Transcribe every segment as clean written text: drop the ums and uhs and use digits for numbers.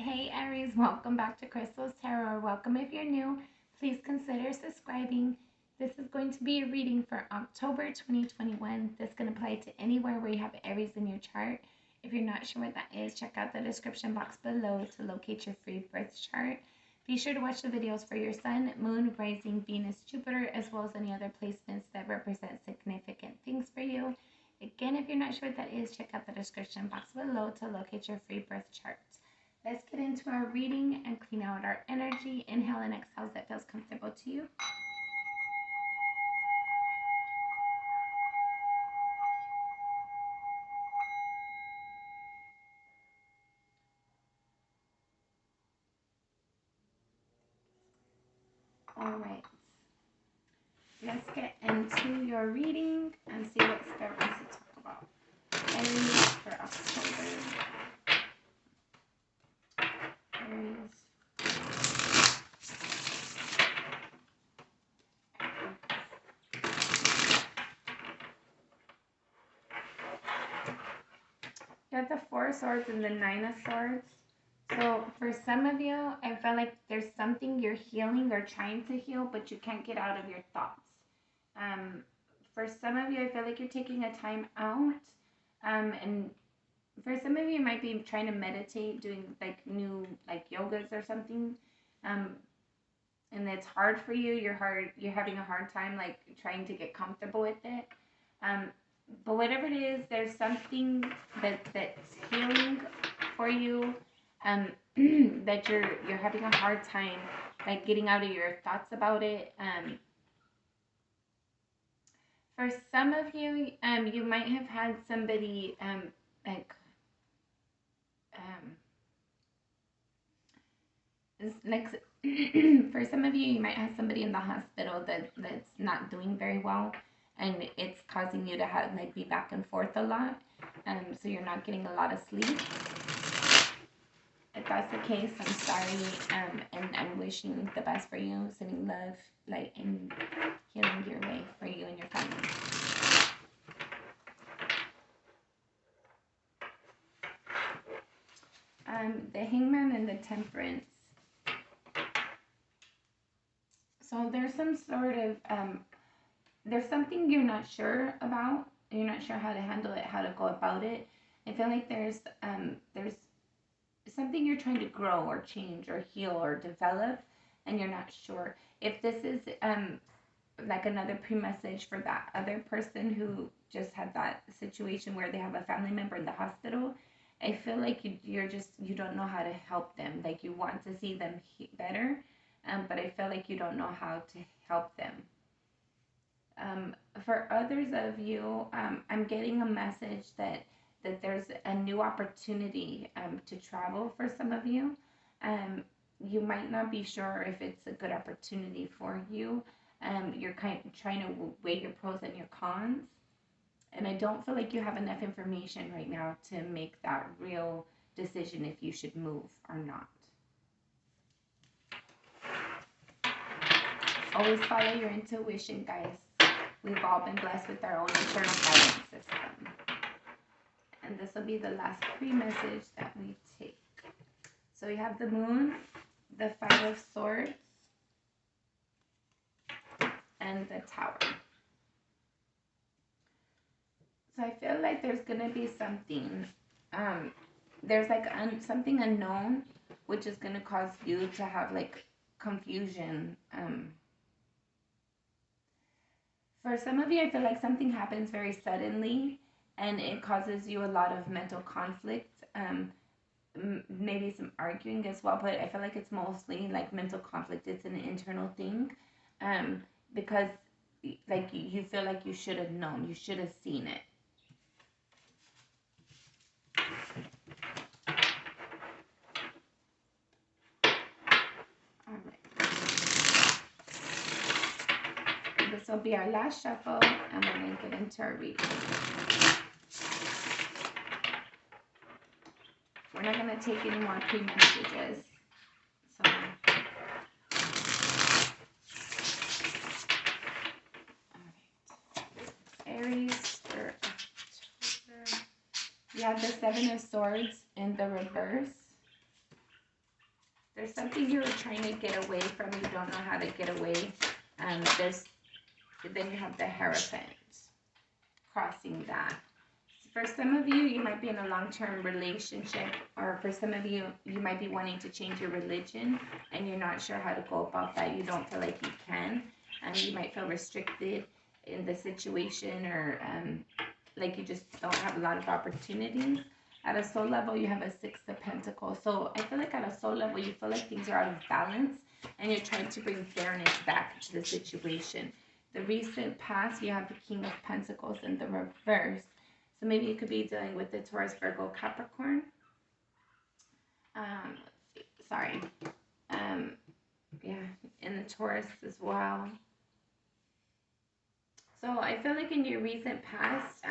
Hey Aries, welcome back to Crystal's Tarot. Welcome if you're new. Please consider subscribing. This is going to be a reading for October 2021. This can apply to anywhere where you have Aries in your chart. If you're not sure what that is, check out the description box below to locate your free birth chart. Be sure to watch the videos for your sun, moon, rising, Venus, Jupiter, as well as any other placements that represent significant things for you. Again, if you're not sure what that is, check out the description box below to locate your free birth chart. Let's get into our reading and clean out our energy. Inhale and exhale as that feels comfortable to you. All right. Let's get into your reading and see what Spirit wants to talk about. Aries for October. Aries. You have the Four of Swords and the Nine of Swords. So for some of you, I feel like there's something you're healing or trying to heal, but you can't get out of your thoughts. For some of you, I feel like you're taking a time out. And for some of you, you might be trying to meditate, doing like new like yogas or something. And it's hard for you. You're having a hard time like trying to get comfortable with it. But whatever it is, there's something that's healing for you. That you're having a hard time like getting out of your thoughts about it. For some of you, you might have had somebody like for some of you might have somebody in the hospital that's not doing very well, and it's causing you to have like be back and forth a lot. So you're not getting a lot of sleep. If that's the case, I'm sorry, and I'm wishing the best for you, sending love, light, and healing your way for you and your family. The Hangman and the Temperance. So there's some sort of, there's something you're not sure about. You're not sure how to handle it, how to go about it. I feel like there's something you're trying to grow or change or heal or develop, and you're not sure. If this is like another pre-message for that other person who just had that situation where they have a family member in the hospital, I feel like you don't know how to help them. Like you want to see them better, but I feel like you don't know how to help them. For others of you, I'm getting a message that there's a new opportunity to travel for some of you. You might not be sure if it's a good opportunity for you. You're kind of trying to weigh your pros and your cons. And I don't feel like you have enough information right now to make that real decision if you should move or not. Always follow your intuition, guys. We've all been blessed with our own internal guidance system. And this will be the last pre-message that we take. So we have the Moon, the Five of Swords, and the Tower. So I feel like there's going to be something, there's like something unknown, which is going to cause you to have like confusion. For some of you, I feel like something happens very suddenly and it causes you a lot of mental conflict, maybe some arguing as well, but I feel like it's mostly like mental conflict. It's an internal thing, because like you feel like you should have known, you should have seen it. All right. This will be our last shuffle, and we're going to get into our reading. We're not going to take any more pre-messages. So, all right. Aries for October. You have the Seven of Swords in the reverse. There's something you're trying to get away from. You don't know how to get away. Then you have the Hierophant crossing that. For some of you, you might be in a long-term relationship, or for some of you, you might be wanting to change your religion, and you're not sure how to go about that. You don't feel like you can, and you might feel restricted in the situation, or like you just don't have a lot of opportunities. At a soul level, you have a Six of Pentacles. So I feel like at a soul level, you feel like things are out of balance, and you're trying to bring fairness back to the situation. The recent past, you have the King of Pentacles in the reverse. So maybe you could be dealing with the Taurus, Virgo, Capricorn. Sorry. Yeah, in the Taurus as well. So I feel like in your recent past,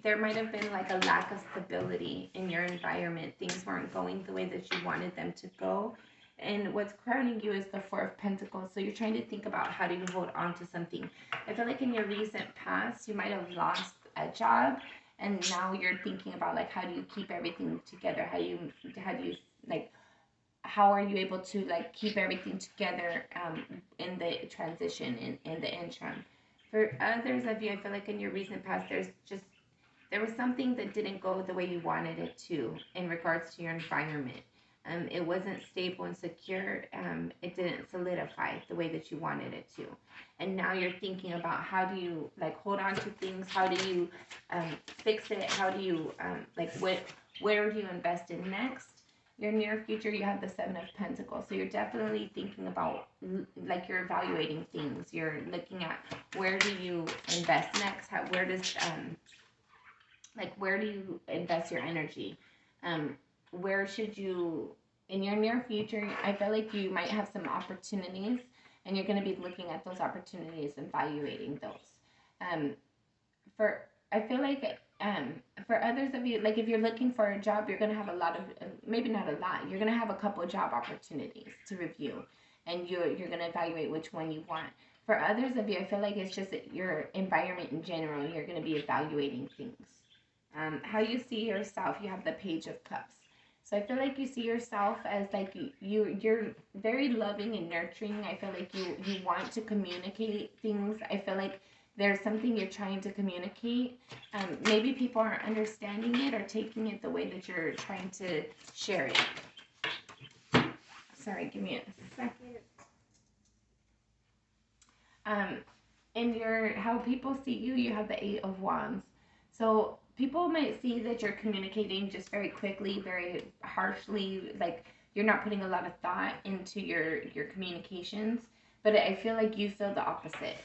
there might have been like a lack of stability in your environment. Things weren't going the way that you wanted them to go. And what's crowning you is the Four of Pentacles. So you're trying to think about how do you hold on to something. I feel like in your recent past, you might have lost a job, and now you're thinking about like how do you keep everything together? How do you like, how are you able to like keep everything together in the transition, in the interim? For others of you, I feel like in your recent past, there was something that didn't go the way you wanted it to in regards to your environment. It wasn't stable and secure. It didn't solidify the way that you wanted it to. And now you're thinking about how do you like hold on to things? How do you fix it? How do you where do you invest in next? Your near future, you have the Seven of Pentacles. So you're definitely thinking about, like, you're evaluating things. You're looking at where do you invest next? Where do you invest your energy? Where should you, in your near future, I feel like you might have some opportunities, and you're going to be looking at those opportunities and evaluating those. I feel like for others of you, like if you're looking for a job, you're going to have a lot of, maybe not a lot, you're going to have a couple of job opportunities to review, and you're going to evaluate which one you want. For others of you, I feel like it's just your environment in general, you're going to be evaluating things. How you see yourself, you have the Page of Cups. So I feel like you see yourself as like you're very loving and nurturing. I feel like you want to communicate things. I feel like there's something you're trying to communicate. Maybe people aren't understanding it or taking it the way that you're trying to share it. Sorry, give me a second. In how people see you, you have the Eight of Wands. So people might see that you're communicating just very quickly, very harshly, like you're not putting a lot of thought into your communications, but I feel like you feel the opposite.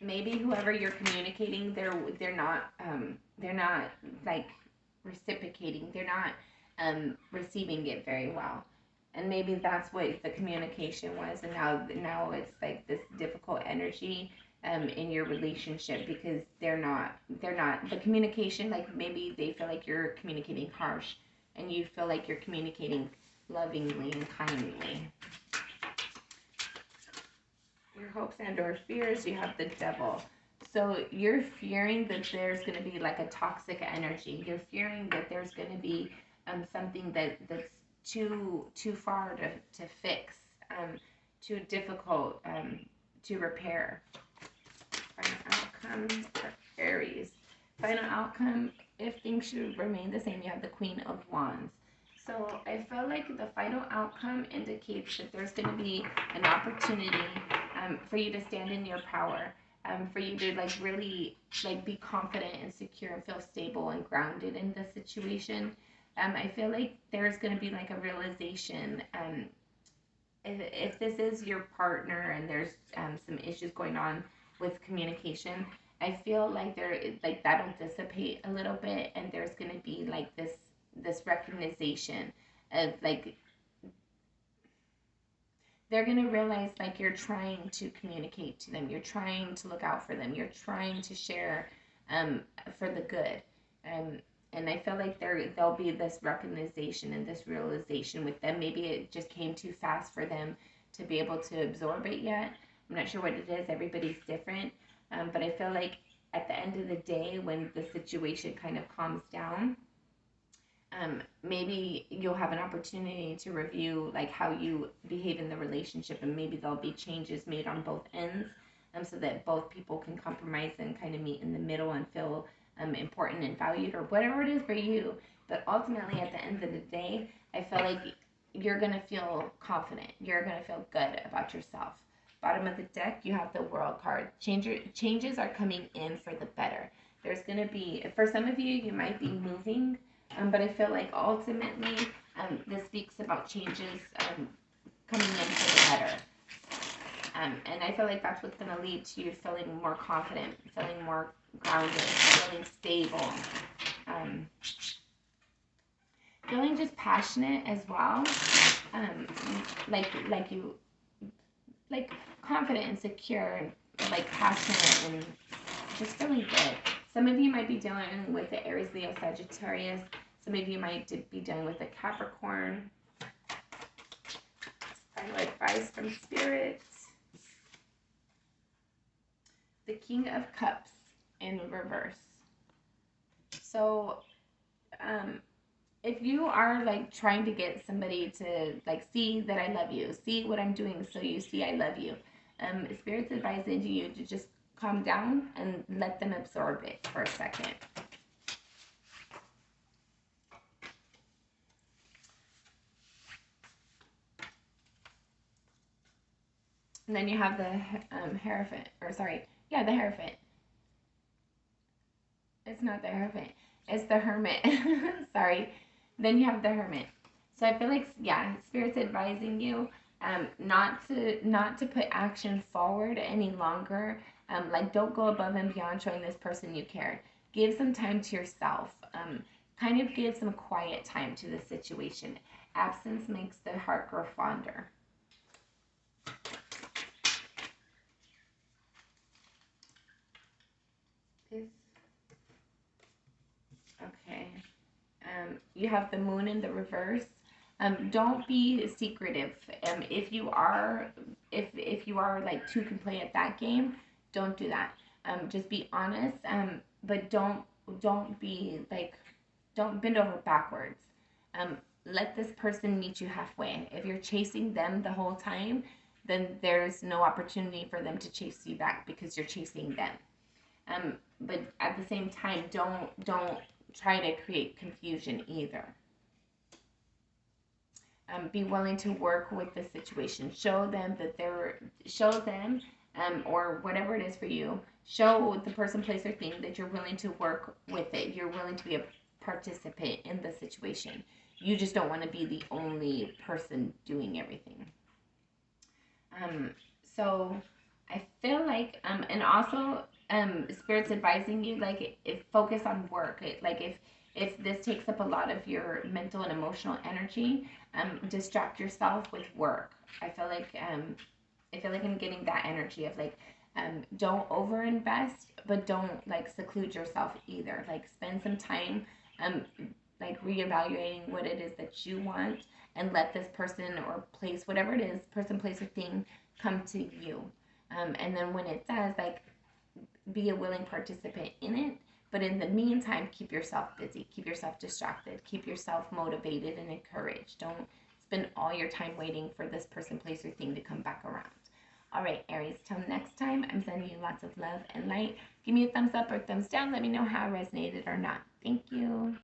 Maybe whoever you're communicating, they're not like reciprocating, they're not receiving it very well, and maybe that's what the communication was, and now it's like this difficult energy in your relationship because they're not the communication, like maybe they feel like you're communicating harsh and you feel like you're communicating lovingly and kindly. Your hopes and or fears, you have the Devil. So you're fearing that there's going to be like a toxic energy. You're fearing that there's going to be something that's too far to fix, too difficult to repair. Final outcome for Aries. Final outcome, if things should remain the same, you have the Queen of Wands. So I feel like the final outcome indicates that there's going to be an opportunity for you to stand in your power, for you to like really like be confident and secure and feel stable and grounded in the situation. I feel like there's going to be like a realization, if this is your partner and there's some issues going on with communication, I feel like that'll dissipate a little bit, and there's going to be like this recognition of like they're going to realize like you're trying to communicate to them, you're trying to look out for them, you're trying to share for the good, and I feel like there'll be this recognition and this realization with them. Maybe it just came too fast for them to be able to absorb it yet. I'm not sure what it is, everybody's different, but I feel like at the end of the day, when the situation kind of calms down, Maybe you'll have an opportunity to review like how you behave in the relationship, and maybe there'll be changes made on both ends, so that both people can compromise and kind of meet in the middle and feel important and valued, or whatever it is for you. But ultimately, at the end of the day, I feel like you're gonna feel confident. You're gonna feel good about yourself. Bottom of the deck, you have the World card. Changes are coming in for the better. There's gonna be, for some of you, you might be moving, but I feel like ultimately, this speaks about changes coming in for the better. And I feel like that's what's going to lead to you feeling more confident, feeling more grounded, feeling stable, feeling just passionate as well, like you, like confident and secure, and like passionate and just feeling good. Some of you might be dealing with the Aries, Leo, Sagittarius. Some of you might be dealing with a Capricorn. Final advice from Spirit. The King of Cups in reverse. So, if you are like trying to get somebody to like see that I love you, see what I'm doing so you see I love you, Spirit's advising you to just calm down and let them absorb it for a second. And then you have the Hierophant, or sorry, yeah, the Hierophant. It's not the Hierophant, it's the Hermit. Sorry. Then you have the Hermit. So I feel like, yeah, Spirit's advising you not to put action forward any longer. Like, don't go above and beyond showing this person you care. Give some time to yourself. Kind of give some quiet time to the situation. Absence makes the heart grow fonder. Okay. You have the Moon in the reverse. Don't be secretive. If you are, if you are like two can play at that game, don't do that. Just be honest. But don't be like, don't bend over backwards. Um, let this person meet you halfway. If you're chasing them the whole time, then there's no opportunity for them to chase you back because you're chasing them. But at the same time, don't try to create confusion either. Be willing to work with the situation. Show them that show them, or whatever it is for you. Show the person, place, or thing that you're willing to work with it. You're willing to be a participant in the situation. You just don't want to be the only person doing everything. So I feel like, and also, Spirit's advising you, like, if focus on work. Like, if this takes up a lot of your mental and emotional energy, distract yourself with work. I feel like I'm getting that energy of like, don't overinvest, but don't like seclude yourself either. Like, spend some time, like reevaluating what it is that you want, and let this person or place, whatever it is, person, place, or thing, come to you. And then when it does, like, be a willing participant in it. But in the meantime, keep yourself busy, keep yourself distracted, keep yourself motivated and encouraged. Don't spend all your time waiting for this person, place, or thing to come back around. All right, Aries, till next time, I'm sending you lots of love and light. Give me a thumbs up or thumbs down. Let me know how it resonated or not. Thank you.